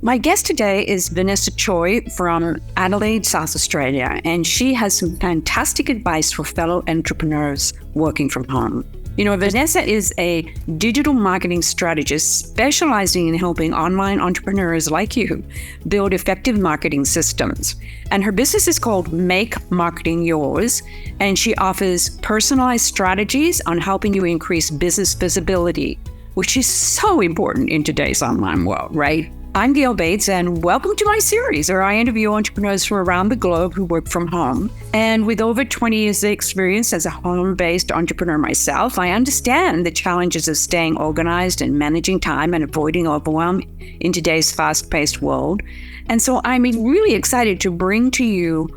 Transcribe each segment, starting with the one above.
My guest today is Vanessa Choi from Adelaide, South Australia, and she has some fantastic advice for fellow entrepreneurs working from home. You know, Vanessa is a digital marketing strategist specializing in helping online entrepreneurs like you build effective marketing systems. And her business is called Make Marketing Yours, and she offers personalized strategies on helping you increase business visibility, which is so important in today's online world, right? I'm Gale Bates, and welcome to my series where I interview entrepreneurs from around the globe who work from home. And with over 20 years of experience as a home-based entrepreneur myself, I understand the challenges of staying organized and managing time and avoiding overwhelm in today's fast-paced world. And so I'm really excited to bring to you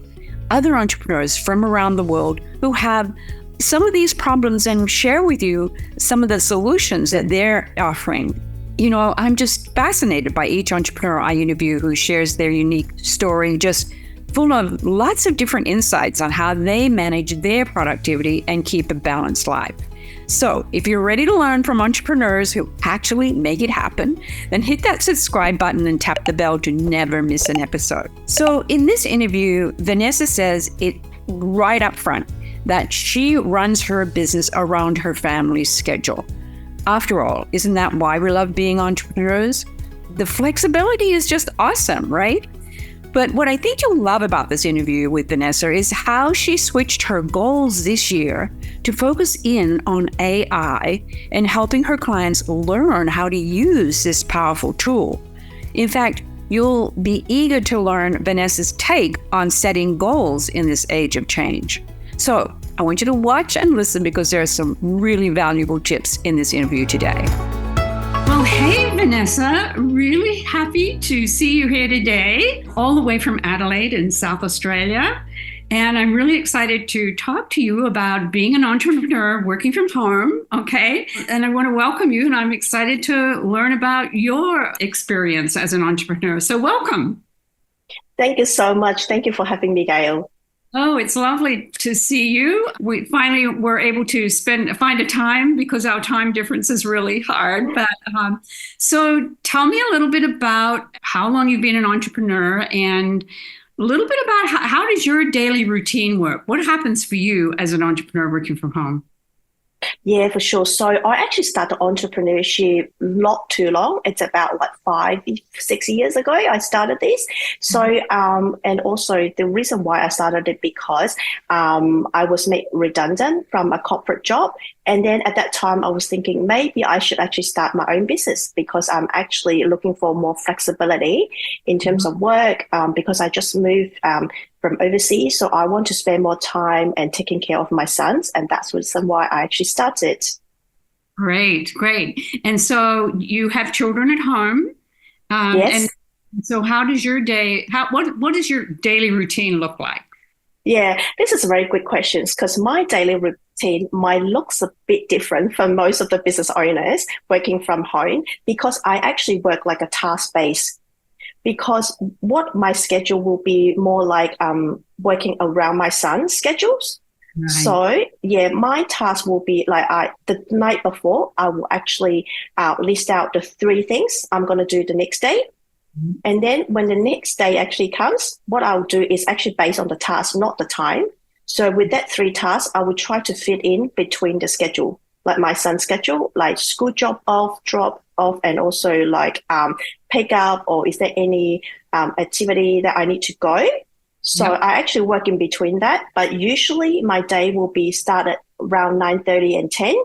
other entrepreneurs from around the world who have some of these problems and share with you some of the solutions that they're offering. You know, I'm just fascinated by each entrepreneur I interview who shares their unique story, just full of lots of different insights on how they manage their productivity and keep a balanced life. So if you're ready to learn from entrepreneurs who actually make it happen, then hit that subscribe button and tap the bell to never miss an episode. So in this interview, Vanessa says it right up front that she runs her business around her family's schedule. After all, isn't that why we love being entrepreneurs? The flexibility is just awesome, right? But what I think you'll love about this interview with Vanessa is how she switched her goals this year to focus in on AI and helping her clients learn how to use this powerful tool. In fact, you'll be eager to learn Vanessa's take on setting goals in this age of change. So I want you to watch and listen because there are some really valuable tips in this interview today. Well, hey, Vanessa, really happy to see you here today, all the way from Adelaide in South Australia. And I'm really excited to talk to you about being an entrepreneur working from home, okay? And I want to welcome you, and I'm excited to learn about your experience as an entrepreneur. So welcome. Thank you so much. Thank you for having me, Gale. Oh, it's lovely to see you. We finally were able to find a time because our time difference is really hard. But so tell me a little bit about how long you've been an entrepreneur and a little bit about how does your daily routine work? What happens for you as an entrepreneur working from home? Yeah, for sure. So I actually started entrepreneurship not too long. It's about 5-6 years ago I started this. So, and also the reason why I started it because I was made redundant from a corporate job. And then at that time, I was thinking maybe I should actually start my own business because I'm actually looking for more flexibility in terms of work because I just moved from overseas. So I want to spend more time and taking care of my sons. And that's the reason why I actually started. Great. And so you have children at home. Yes. And so how does your day, what does your daily routine look like? Yeah, this is a very good question because my daily routine might looks a bit different from most of the business owners working from home because I actually work like a task-based. Because what my schedule will be more like working around my son's schedules. Right. So yeah, my task will be like the night before I will actually list out the 3 things I'm going to do the next day. Mm-hmm. And then when the next day actually comes, what I'll do is actually based on the task, not the time. So with that 3 tasks, I will try to fit in between the schedule, like my son's schedule, like school drop off, and also like pick up, or is there any activity that I need to go? So I actually work in between that, but usually my day will be started around 9:30 and 10,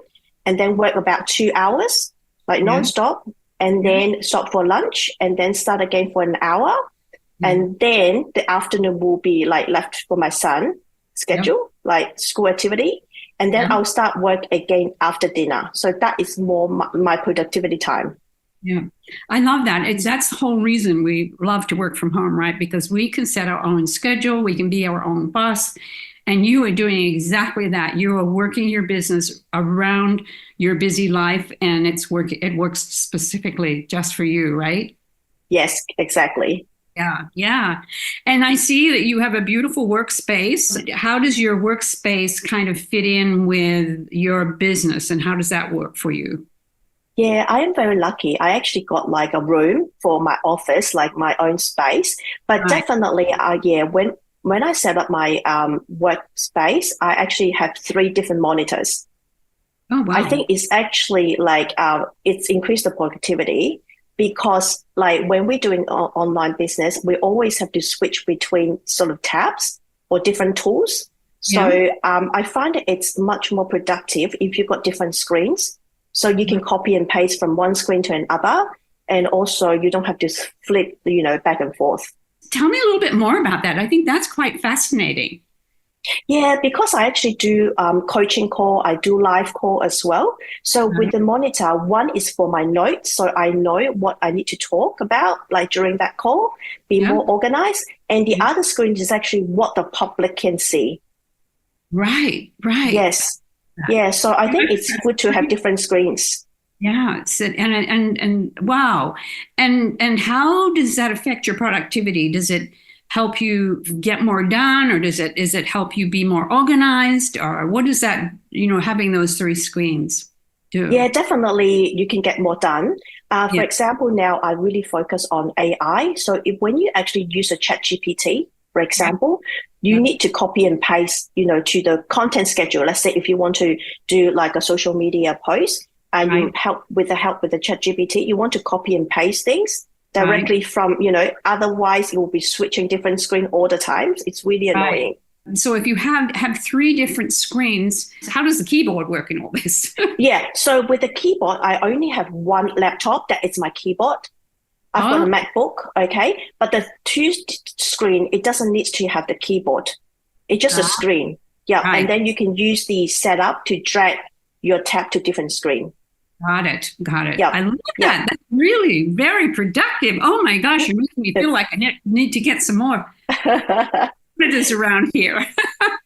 and then work about 2 hours, like nonstop, and then stop for lunch, and then start again for an hour, and then the afternoon will be like left for my son schedule, like school activity. And then I'll start work again after dinner. So that is more my productivity time. Yeah, I love that. That's the whole reason we love to work from home, right? Because we can set our own schedule. We can be our own boss. And you are doing exactly that. You are working your business around your busy life, and it works specifically just for you, right? Yes, exactly. Yeah. And I see that you have a beautiful workspace. How does your workspace kind of fit in with your business, and how does that work for you? Yeah, I am very lucky. I actually got like a room for my office, like my own space. But Right. definitely, yeah, when I set up my workspace, I actually have three different monitors. Oh, I wow. think it's actually like it's increased the productivity because like when we're doing online business, we always have to switch between sort of tabs or different tools. Yeah. So I find that it's much more productive if you've got different screens. So you can copy and paste from one screen to another, and also you don't have to flip, back and forth. Tell me a little bit more about that. I think that's quite fascinating. Yeah, because I actually do coaching call, I do live call as well. So with Right. the monitor, one is for my notes, so I know what I need to talk about, like during that call, be Yeah. more organized. And the Yeah. other screen is actually what the public can see. Right. Right. Yes. Yeah. So I think it's good to have different screens. Yeah, and wow. And how does that affect your productivity? Does it help you get more done, or does it help you be more organized, or what does that, having those three screens do? Yeah, definitely you can get more done. For Yeah. example, now I really focus on AI. So when you actually use a chat GPT, for Yeah. example, you Yeah. need to copy and paste, to the content schedule. Let's say if you want to do like a social media post and Right. you help with the chat GPT, you want to copy and paste things Right. directly from, otherwise it will be switching different screen all the time. It's really Right. annoying. So if you have three different screens, how does the keyboard work in all this? Yeah. So with the keyboard, I only have one laptop that is my keyboard. I've got a Oh, MacBook, okay, but the two screen, it doesn't need to have the keyboard. It's just a ah, screen. Yeah, and right. then you can use the setup to drag your tab to different screen. Got it. Got it. Yeah, I love yeah. that. That's really very productive. Oh my gosh, you're making me feel like I need to get some more monitors around here.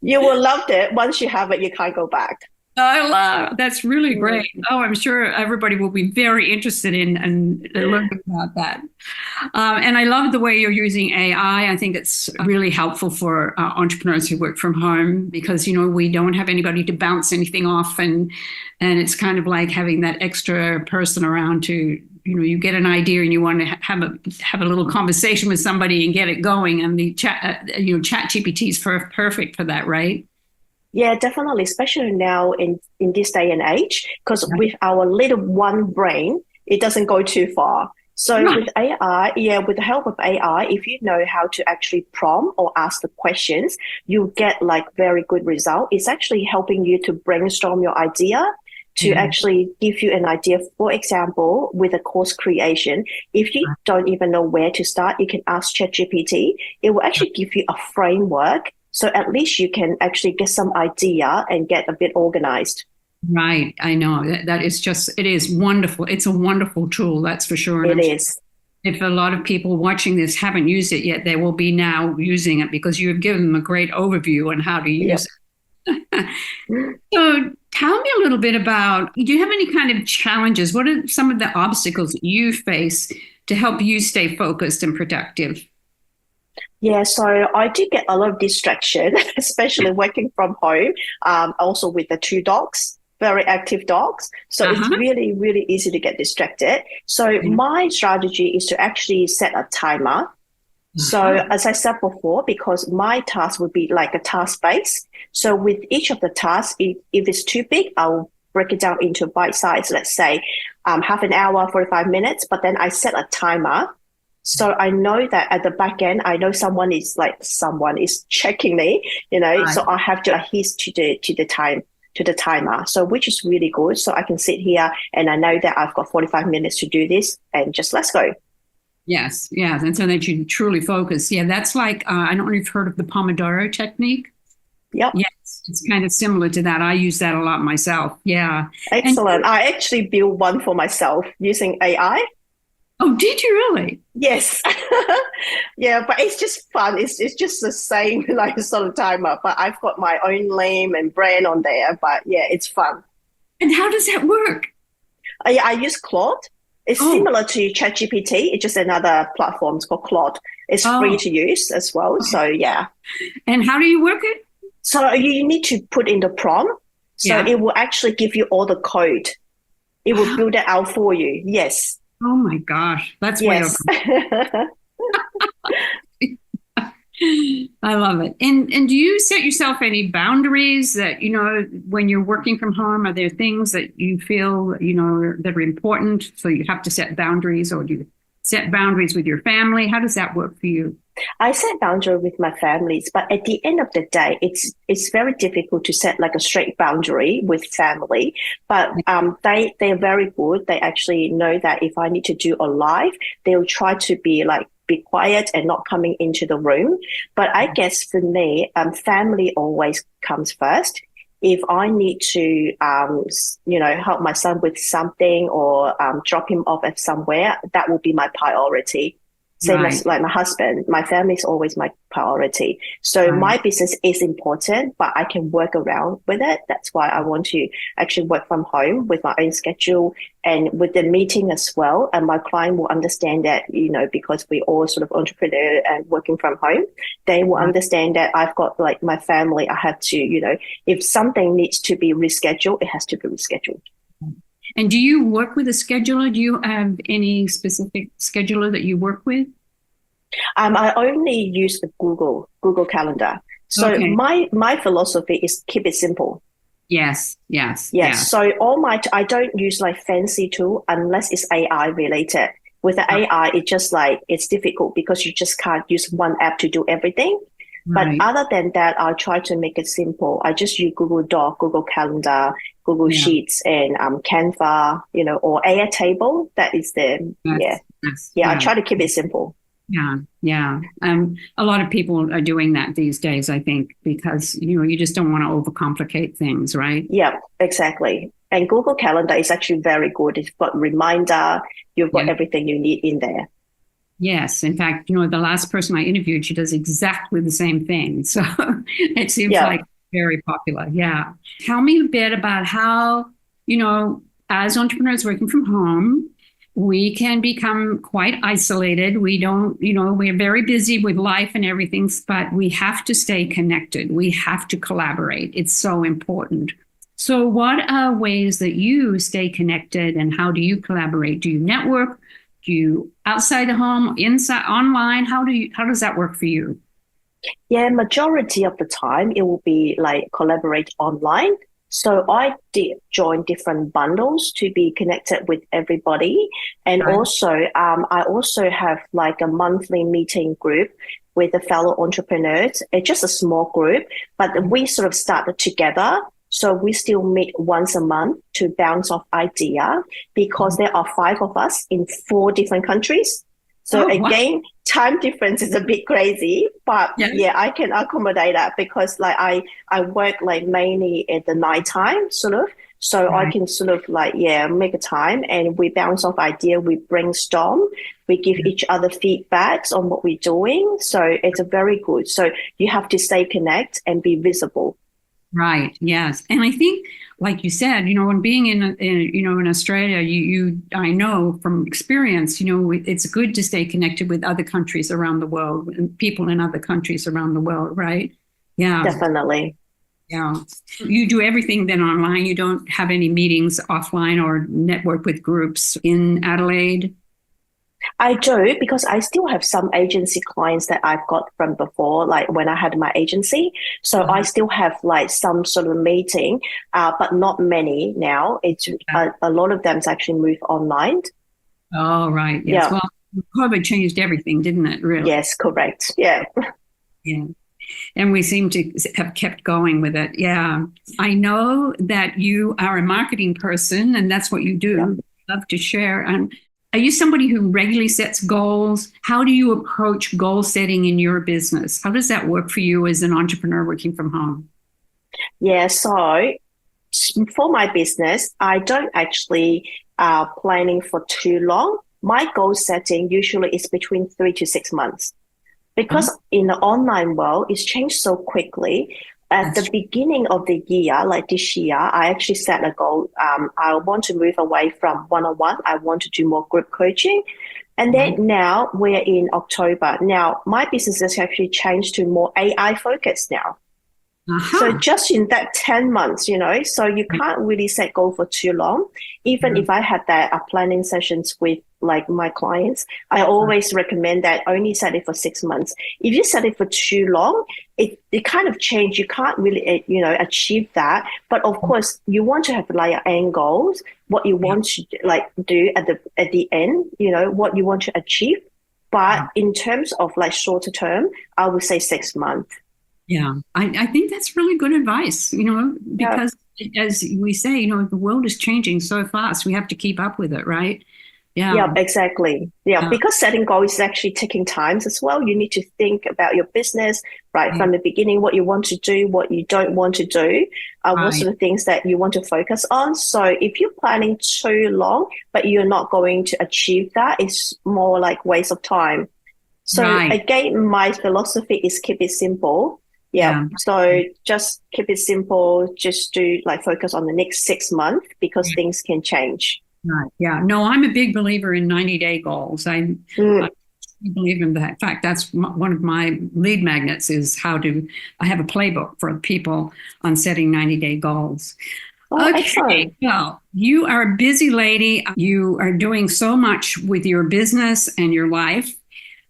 You will love it. Once you have it, you can't go back. I love that's really Mm. great. Oh, I'm sure everybody will be very interested in and learning about that. And I love the way you're using AI. I think it's really helpful for entrepreneurs who work from home because we don't have anybody to bounce anything off, and it's kind of like having that extra person around to you get an idea and you want to have a little conversation with somebody and get it going. And the chat GPT is perfect for that, right? Yeah, definitely, especially now in this day and age, because with our little one brain, it doesn't go too far. So Right. with AI, yeah, with the help of AI, if you know how to actually prompt or ask the questions, you get like very good result. It's actually helping you to brainstorm your idea to Yeah. actually give you an idea. For example, with a course creation, if you don't even know where to start, you can ask ChatGPT. It will actually give you a framework. So at least you can actually get some idea and get a bit organized. Right. I know that is just, it is wonderful. It's a wonderful tool, that's for sure. And It I'm sure is. if a lot of people watching this haven't used it yet, they will be now using it because you have given them a great overview on how to use Yep. it. So tell me a little bit about, do you have any kind of challenges? What are some of the obstacles that you face to help you stay focused and productive? Yeah, so I do get a lot of distraction, especially working from home, also with the two dogs, very active dogs. So it's Uh-huh. really, really easy to get distracted. So my strategy is to actually set a timer. So Uh-huh. as I said before, because my task would be like a task base. So with each of the tasks, if it's too big, I'll break it down into bite size, let's say half an hour, 45 minutes, but then I set a timer. So I know that at the back end, I know someone is checking me, Right. so I have to adhere to the timer. So which is really good. So I can sit here and I know that I've got 45 minutes to do this and just let's go. Yes, yes. And so that you truly focus. Yeah, that's like, I don't know if you've heard of the Pomodoro technique. Yep. Yes, it's kind of similar to that. I use that a lot myself. Yeah. And Excellent. I actually built one for myself using AI. oh, did you really? Yes. Yeah, but it's just fun. It's just the same like sort of timer, but I've got my own name and brand on there. But yeah, it's fun. And how does that work? I use Claude. It's Oh, similar to ChatGPT. It's just another platform. It's called Claude. It's free oh, to use as well. okay. So yeah. And how do you work it? So you need to put in the prompt. So Yeah. it will actually give you all the code. It will build it out for you. Yes. Oh my gosh, that's way over. Yes. I love it. And do you set yourself any boundaries that, when you're working from home, are there things that you feel, that are important? So you have to set boundaries, or do you set boundaries with your family? How does that work for you? I set boundary with my families, but at the end of the day, it's very difficult to set like a straight boundary with family. But they're very good. They actually know that if I need to do a live, they'll try to be quiet and not coming into the room. But I guess for me, family always comes first. If I need to, help my son with something or drop him off at somewhere, that will be my priority. Same as like my husband, my family is always my priority. So my business is important, but I can work around with it. That's why I want to actually work from home with my own schedule and with the meeting as well. And my client will understand that, because we all sort of entrepreneur and working from home, they will understand that I've got like my family. I have to, if something needs to be rescheduled, it has to be rescheduled. And do you work with a scheduler? Do you have any specific scheduler that you work with? I only use the Google Calendar. So my philosophy is keep it simple. Yes. So I don't use like fancy tool unless it's AI related. With the AI, it's difficult because you just can't use one app to do everything. But other than that, I'll try to make it simple. I just use Google Doc, Google Calendar, Google Sheets, and Canva, or Airtable. That is I try to keep it simple. Yeah. A lot of people are doing that these days, I think, because, you just don't want to overcomplicate things, right? Yeah, exactly. And Google Calendar is actually very good. It's got reminder. You've got everything you need in there. Yes. In fact, the last person I interviewed, she does exactly the same thing. So it seems like very popular. Yeah. Tell me a bit about how, as entrepreneurs working from home, we can become quite isolated. We don't, we're very busy with life and everything, but we have to stay connected. We have to collaborate. It's so important. So what are ways that you stay connected, and how do you collaborate? Do you network? Do you outside the home, inside, online? How does that work for you? Yeah, majority of the time it will be like collaborate online. So I did join different bundles to be connected with everybody. And also, I also have like a monthly meeting group with the fellow entrepreneurs. It's just a small group, but we sort of started together. So we still meet once a month to bounce off idea because there are 5 of us in 4 different countries. So again, time difference is a bit crazy, but I can accommodate that because like I work like mainly at the nighttime sort of. So I can sort of make a time and we bounce off idea, we brainstorm, we give each other feedbacks on what we're doing. So it's a very good. So you have to stay connected and be visible. Right. Yes. And I think, like you said, when being in Australia, I know from experience, it's good to stay connected with other countries around the world and people in other countries around the world. Right. Yeah. Definitely. Yeah. You do everything then online. You don't have any meetings offline or network with groups in Adelaide? I do, because I still have some agency clients that I've got from before, like when I had my agency. So I still have like some sort of meeting, but not many now. It's a lot of them's actually moved online. Oh, right. Yes. Well, COVID changed everything, didn't it? Really? Yes, correct. Yeah. Yeah. And we seem to have kept going with it. Yeah. I know that you are a marketing person and that's what you do. Yeah. Love to share. And are you somebody who regularly sets goals? How do you approach goal setting in your business? How does that work for you as an entrepreneur working from home? Yeah, so for my business, I don't actually planning for too long. My goal setting usually is between 3 to 6 months. Because in the online world, it's changed so quickly. At the beginning of the year, like this year, I actually set a goal. I want to move away from one-on-one. I want to do more group coaching. And then now we're in October. Now, my business has actually changed to more AI focused now. So Uh-huh. just in that 10 months, so you can't really set goal for too long. Even Yeah. if I had that planning sessions with like my clients, I always recommend that only set it for 6 months. If you set it for too long, it kind of change. You can't really, achieve that. But of course, you want to have like end goals, what you Yeah. want to like do at the end, what you want to achieve. But Yeah. in terms of like shorter term, I would say 6 months. Yeah. I think that's really good advice, Yeah. because as we say, the world is changing so fast. We have to keep up with it, right? Yeah, Yeah. exactly. Yeah, Yeah. because setting goals is actually taking time as well. You need to think about your business right Yeah. from the beginning, what you want to do, what you don't want to do, what Right. sort of things that you want to focus on. So if you're planning too long, but you're not going to achieve that, it's more like waste of time. So Right. again, my philosophy is keep it simple. Yeah. Yeah. So just keep it simple. Just do like focus on the next 6 months because things can change. Right. Yeah. No, I'm a big believer in 90-day goals. I Mm. believe in that. In fact, that's one of my lead magnets is I have a playbook for people on setting 90-day goals. Oh, Okay. excellent. Well, you are a busy lady. You are doing so much with your business and your life.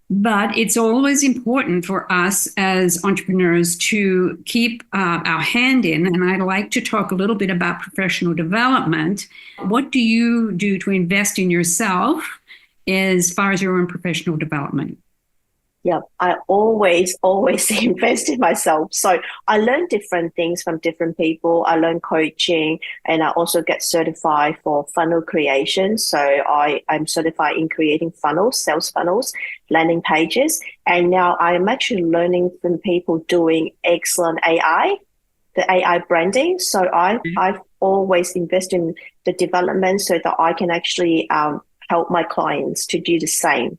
But it's always important for us as entrepreneurs to keep our hand in. And I'd like to talk a little bit about professional development. What do you do to invest in yourself as far as your own professional development? Yeah, I always invest in myself. So I learn different things from different people. I learn coaching and I also get certified for funnel creation. So I'm certified in creating funnels, sales funnels, landing pages. And now I'm actually learning from people doing excellent AI, the AI branding. So I've always invested in the development so that I can actually help my clients to do the same.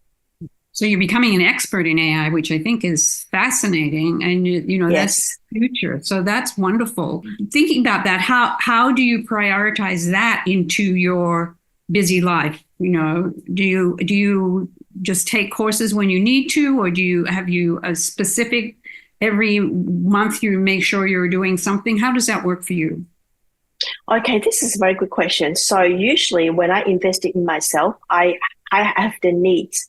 So you're becoming an expert in AI, which I think is fascinating, and that's Yes. the future. So that's wonderful. Thinking about that, how do you prioritize that into your busy life? Do you just take courses when you need to, or have you a specific every month you make sure you're doing something? How does that work for you? Okay, this is a very good question. So usually when I invest in myself, I have the needs,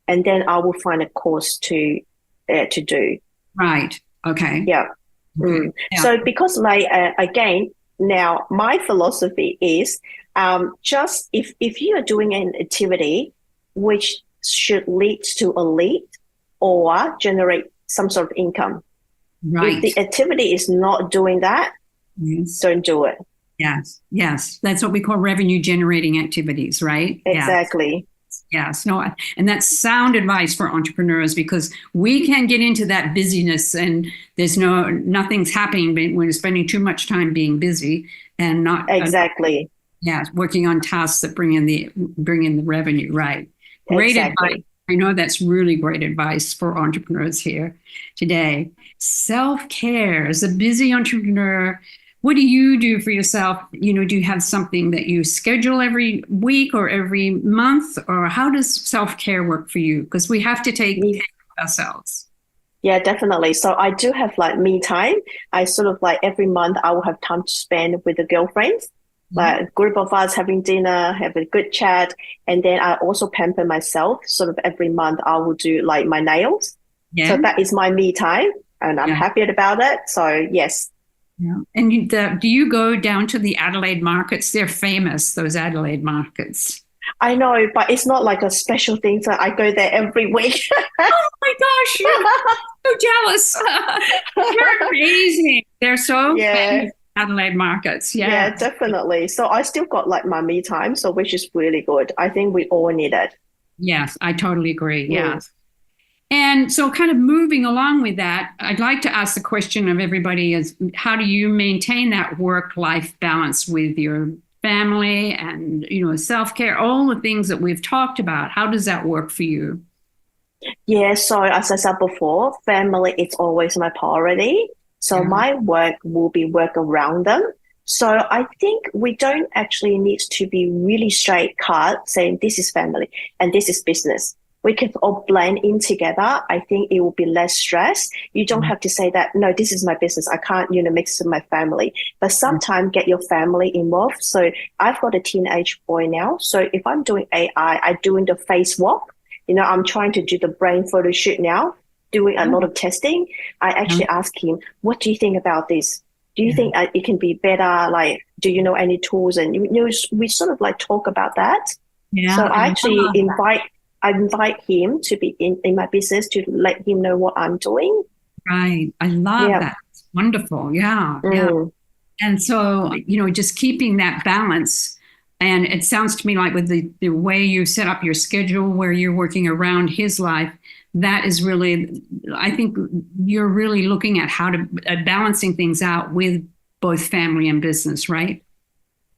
and then I will find a course to do. Right. Okay. Yeah. Okay. Yeah. So because like again, now my philosophy is just if you are doing an activity which should lead to a lead or generate some sort of income. If Right. the activity is not doing that, Yes. don't do it. Yes, yes. That's what we call revenue generating activities, right? Yeah. Exactly. Yes. No, and that's sound advice for entrepreneurs because we can get into that busyness and nothing's happening when we're spending too much time being busy and not Exactly. yeah, working on tasks that bring in the revenue, right? Great advice. Exactly. I know that's really great advice for entrepreneurs here today. Self-care as a busy entrepreneur, what do you do for yourself? Do you have something that you schedule every week or every month, or how does self-care work for you? Because we have to take care of ourselves. Yeah, definitely. So I do have like me time. I sort of like every month I will have time to spend with the girlfriends, like a group of us having dinner, have a good chat. And then I also pamper myself. Sort of every month I will do like my nails. So Yeah. that is my me time and I'm Yeah. happy about it. So yes. Yeah. And do you go down to the Adelaide markets? They're famous, those Adelaide markets. I know, but it's not like a special thing. So I go there every week. Oh my gosh, you're so jealous. You're amazing. They're so Yeah. famous, Adelaide markets. Yeah, Yeah. definitely. So I still got like my me time, so which is really good. I think we all need it. Yes, I totally agree. Mm. Yes. And so, kind of moving along with that, I'd like to ask the question of everybody is how do you maintain that work-life balance with your family and, self-care, all the things that we've talked about? How does that work for you? Yeah, so as I said before, family is always my priority. So Yeah. my work will be work around them. So I think we don't actually need to be really straight cut saying this is family and this is business. we can all blend in together. I think it will be less stress. You don't have to say that, no, this is my business. I can't, mix with my family. But sometimes get your family involved. So I've got a teenage boy now. So if I'm doing AI, I'm doing the face swap. I'm trying to do the brain photo shoot now, doing a lot of testing. I actually ask him, what do you think about this? Do you think it can be better? Like, do you know any tools? And we sort of like talk about that. Yeah, so I actually invite him to be in my business to let him know what I'm doing. Right. I love that. It's wonderful. Yeah. Yeah. And so, just keeping that balance. And it sounds to me like with the way you set up your schedule, where you're working around his life, that is really, I think you're really looking at how to balancing things out with both family and business, right?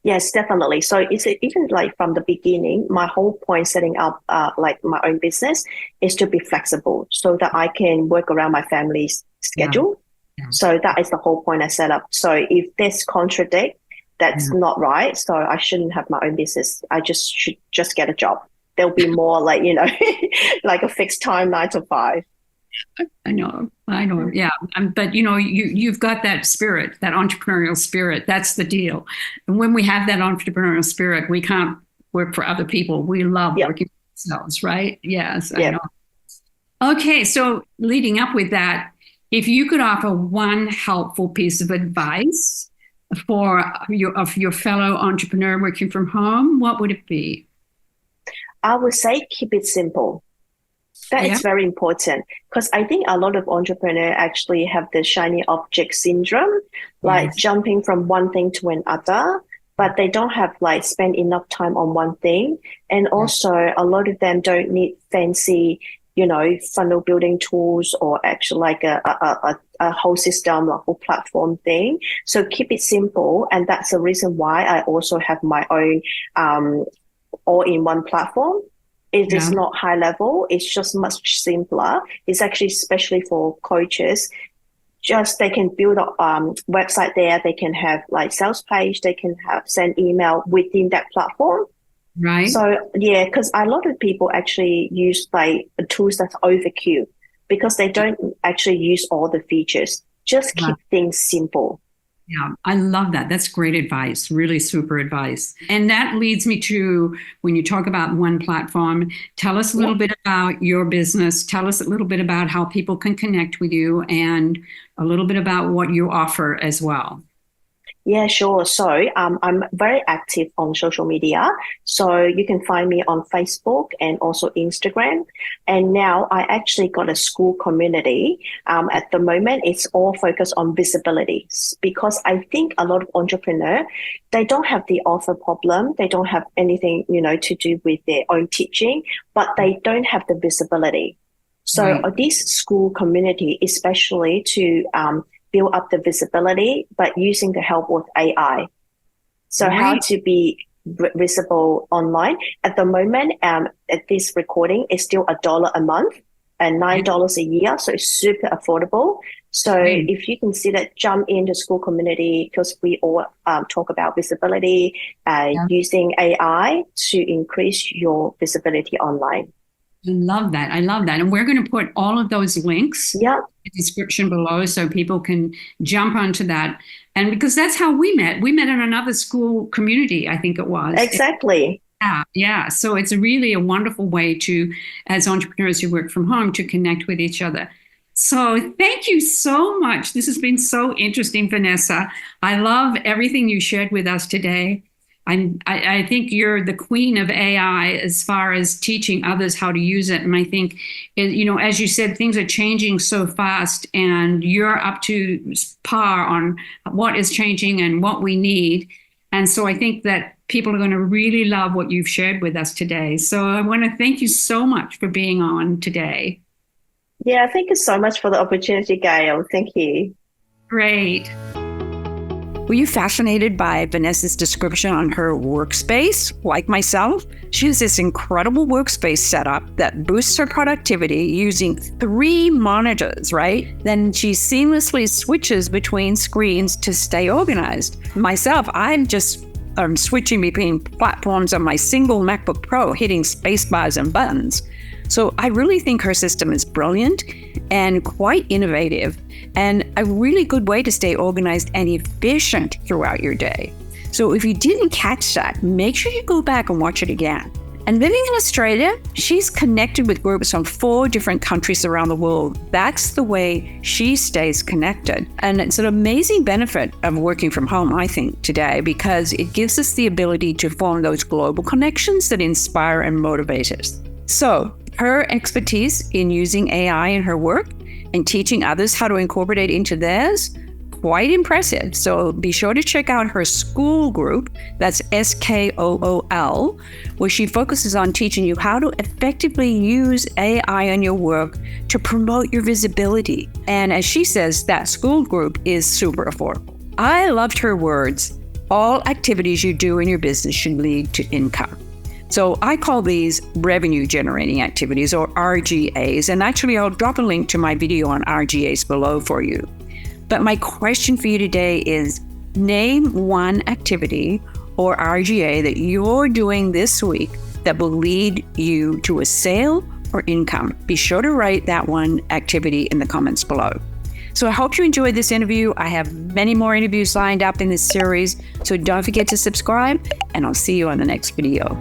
Yes, definitely. So it's even like from the beginning, my whole point setting up like my own business is to be flexible so that I can work around my family's schedule. Yeah. So that is the whole point I set up. So if this contradict, that's not right. So I shouldn't have my own business. I should just get a job. There'll be more like, like a fixed time, 9 to 5. I know. Yeah. But, you've got that spirit, that entrepreneurial spirit. That's the deal. And when we have that entrepreneurial spirit, we can't work for other people. We love working for ourselves, right? Yes. I know. Okay. So leading up with that, if you could offer one helpful piece of advice for your fellow entrepreneur working from home, what would it be? I would say keep it simple. That is very important because I think a lot of entrepreneurs actually have the shiny object syndrome, like jumping from one thing to another, but they don't have like spend enough time on one thing. And also a lot of them don't need fancy, funnel building tools or actually like a whole system, a whole platform thing. So keep it simple. And that's the reason why I also have my own all-in-one platform. It is not high level. It's just much simpler. It's actually especially for coaches. Just they can build a website there. They can have like sales page. They can have send email within that platform. Right. So because a lot of people actually use like tools that's overkill because they don't actually use all the features. Just keep things simple. Yeah, I love that. That's great advice, really super advice. And that leads me to, when you talk about one platform, tell us a little bit about your business. Tell us a little bit about how people can connect with you and a little bit about what you offer as well. Yeah, sure. So I'm very active on social media. So you can find me on Facebook and also Instagram. And now I actually got a Skool community. At the moment, it's all focused on visibility because I think a lot of entrepreneurs, they don't have the author problem. They don't have anything, to do with their own teaching, but they don't have the visibility. So this Skool community, especially to build up the visibility, but using the help of AI. So how to be visible online. At the moment, at this recording, it's still $1 a month and $9 a year. So it's super affordable. So if you consider jump into Skool community, because we all talk about visibility, using AI to increase your visibility online. I love that. And we're going to put all of those links in the description below so people can jump onto that. And because that's how we met. We met in another Skool community, I think it was. Exactly. Yeah. So it's really a wonderful way to, as entrepreneurs who work from home, to connect with each other. So thank you so much. This has been so interesting, Vanessa. I love everything you shared with us today. I think you're the queen of AI as far as teaching others how to use it. And I think, as you said, things are changing so fast and you're up to par on what is changing and what we need. And so I think that people are going to really love what you've shared with us today. So I want to thank you so much for being on today. Yeah, thank you so much for the opportunity, Gale. Thank you. Great. Were you fascinated by Vanessa's description on her workspace? Like myself, she has this incredible workspace setup that boosts her productivity using 3 monitors, right? Then she seamlessly switches between screens to stay organized. Myself, I'm switching between platforms on my single MacBook Pro, hitting space bars and buttons. So I really think her system is brilliant and quite innovative and a really good way to stay organized and efficient throughout your day. So if you didn't catch that, make sure you go back and watch it again. And living in Australia, she's connected with groups from 4 different countries around the world. That's the way she stays connected. And it's an amazing benefit of working from home, I think, today, because it gives us the ability to form those global connections that inspire and motivate us. So her expertise in using AI in her work and teaching others how to incorporate it into theirs, quite impressive. So be sure to check out her Skool group, that's Skool, where she focuses on teaching you how to effectively use AI in your work to promote your visibility. And as she says, that Skool group is super affordable. I loved her words. All activities you do in your business should lead to income. So I call these revenue generating activities, or RGAs. And actually, I'll drop a link to my video on RGAs below for you. But my question for you today is, name one activity or RGA that you're doing this week that will lead you to a sale or income. Be sure to write that one activity in the comments below. So I hope you enjoyed this interview. I have many more interviews lined up in this series, so don't forget to subscribe, and I'll see you on the next video.